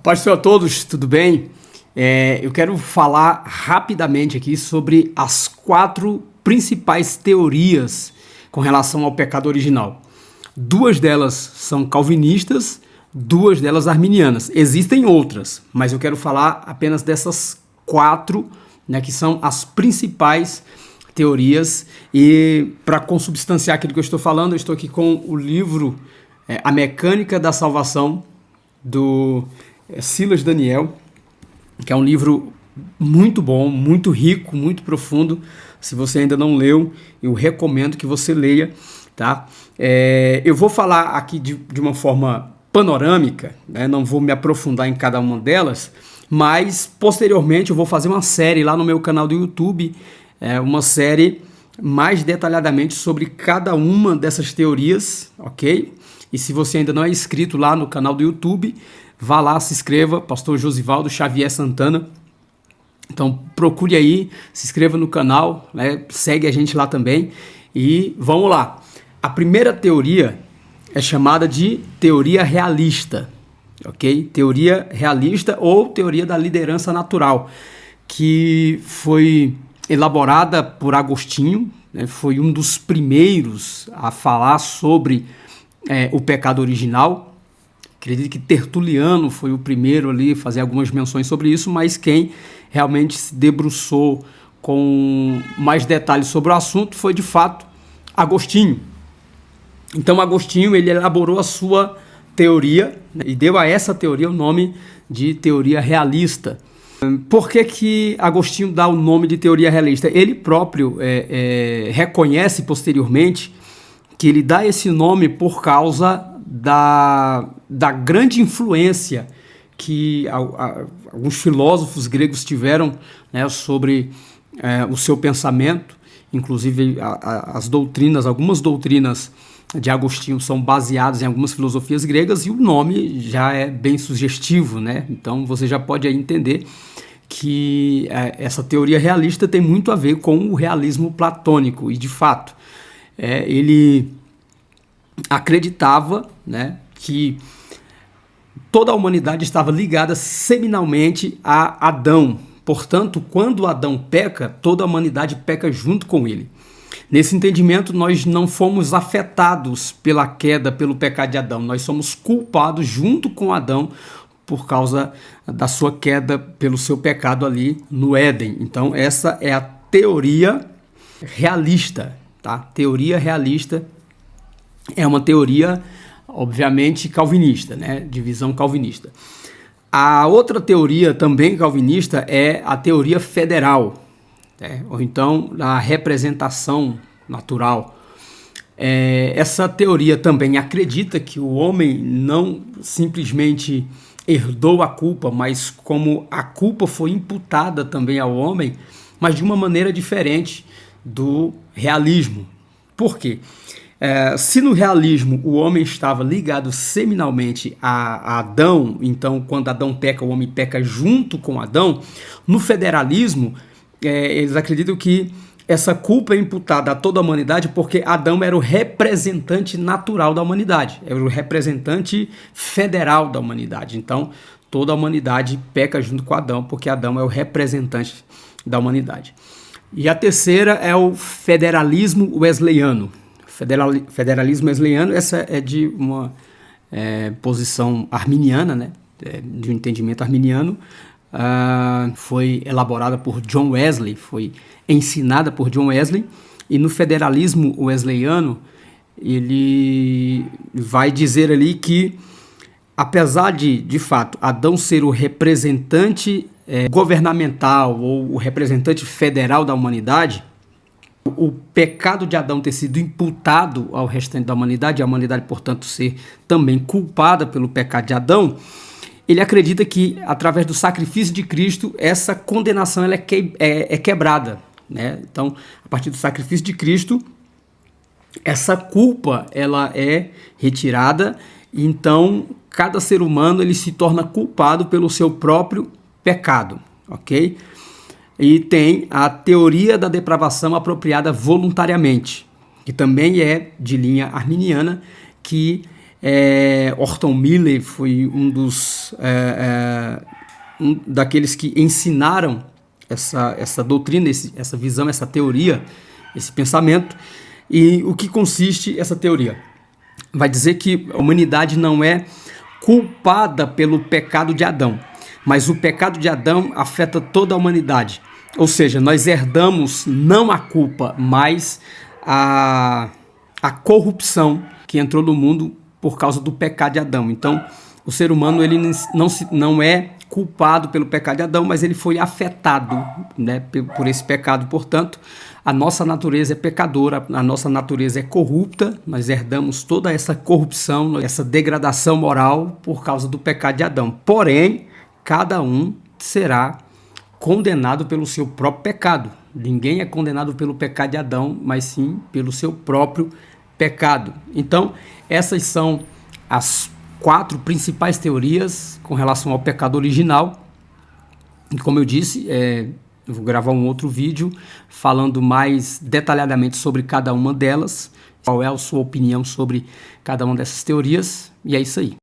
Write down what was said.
Paz a todos, tudo bem? Eu quero falar rapidamente aqui sobre as 4 principais teorias com relação ao pecado original. 2 delas são calvinistas, 2 delas arminianas. Existem outras, mas eu quero falar apenas dessas 4, né, que são as principais teorias. E para consubstanciar aquilo que eu estou falando, eu estou aqui com o livro A Mecânica da Salvação, do Silas Daniel, que é um livro muito bom, muito rico, muito profundo. Se você ainda não leu, eu recomendo que você leia, tá? Eu vou falar aqui de uma forma panorâmica, né? Não vou me aprofundar em cada uma delas, mas posteriormente eu vou fazer uma série lá no meu canal do YouTube, uma série mais detalhadamente sobre cada uma dessas teorias, ok? E se você ainda não é inscrito lá no canal do YouTube, vá lá, se inscreva, Pastor Josivaldo Xavier Santana. Então procure aí, se inscreva no canal, né? Segue a gente lá também e vamos lá. A primeira teoria é chamada de teoria realista, ok? Teoria realista ou teoria da liderança natural, que foi elaborada por Agostinho, né? Foi um dos primeiros a falar sobre o pecado original. Acredito que Tertuliano foi o primeiro ali a fazer algumas menções sobre isso, mas quem realmente se debruçou com mais detalhes sobre o assunto foi de fato Agostinho. Então Agostinho ele elaborou a sua teoria, né, e deu a essa teoria o nome de teoria realista. Por que Agostinho dá o nome de teoria realista? Ele próprio reconhece posteriormente que ele dá esse nome por causa da grande influência que alguns filósofos gregos tiveram, né, sobre o seu pensamento. Inclusive algumas doutrinas de Agostinho são baseadas em algumas filosofias gregas, e o nome já é bem sugestivo, né? Então você já pode aí entender que essa teoria realista tem muito a ver com o realismo platônico, e de fato ele acreditava, né, que toda a humanidade estava ligada seminalmente a Adão. Portanto, quando Adão peca, toda a humanidade peca junto com ele. Nesse entendimento, nós não fomos afetados pela queda, pelo pecado de Adão. Nós somos culpados junto com Adão por causa da sua queda, pelo seu pecado ali no Éden. Então, essa é a teoria realista, tá? Teoria realista é uma teoria, obviamente, calvinista, né? Divisão calvinista. A outra teoria também calvinista é a teoria federal, né? Ou então a representação natural. Essa teoria também acredita que o homem não simplesmente herdou a culpa, mas como a culpa foi imputada também ao homem, mas de uma maneira diferente do realismo. Por quê? Se no realismo o homem estava ligado seminalmente a Adão, então quando Adão peca, o homem peca junto com Adão, no federalismo eles acreditam que essa culpa é imputada a toda a humanidade porque Adão era o representante natural da humanidade, era o representante federal da humanidade. Então toda a humanidade peca junto com Adão porque Adão é o representante da humanidade. E a terceira é o federalismo wesleyano. Federalismo wesleyano, essa é de uma posição arminiana, né? De um entendimento arminiano. Foi elaborada por John Wesley, foi ensinada por John Wesley, e no federalismo wesleyano ele vai dizer ali que, apesar de fato, Adão ser o representante governamental ou o representante federal da humanidade, o pecado de Adão ter sido imputado ao restante da humanidade, a humanidade, portanto, ser também culpada pelo pecado de Adão, ele acredita que, através do sacrifício de Cristo, essa condenação ela é quebrada, né? Então, a partir do sacrifício de Cristo, essa culpa ela é retirada, e então cada ser humano ele se torna culpado pelo seu próprio pecado, ok? E tem a teoria da depravação apropriada voluntariamente, que também é de linha arminiana, que Orton Miller foi um dos um daqueles que ensinaram essa doutrina, essa visão, essa teoria, esse pensamento. E o que consiste essa teoria? Vai dizer que a humanidade não é culpada pelo pecado de Adão, mas o pecado de Adão afeta toda a humanidade. Ou seja, nós herdamos não a culpa, mas a corrupção que entrou no mundo por causa do pecado de Adão. Então, o ser humano ele não é culpado pelo pecado de Adão, mas ele foi afetado, né, por esse pecado. Portanto, a nossa natureza é pecadora, a nossa natureza é corrupta, nós herdamos toda essa corrupção, essa degradação moral por causa do pecado de Adão. Porém, cada um será condenado pelo seu próprio pecado. Ninguém é condenado pelo pecado de Adão, mas sim pelo seu próprio pecado. Então, essas são as 4 principais teorias com relação ao pecado original. E como eu disse, eu vou gravar um outro vídeo falando mais detalhadamente sobre cada uma delas, qual é a sua opinião sobre cada uma dessas teorias, e é isso aí.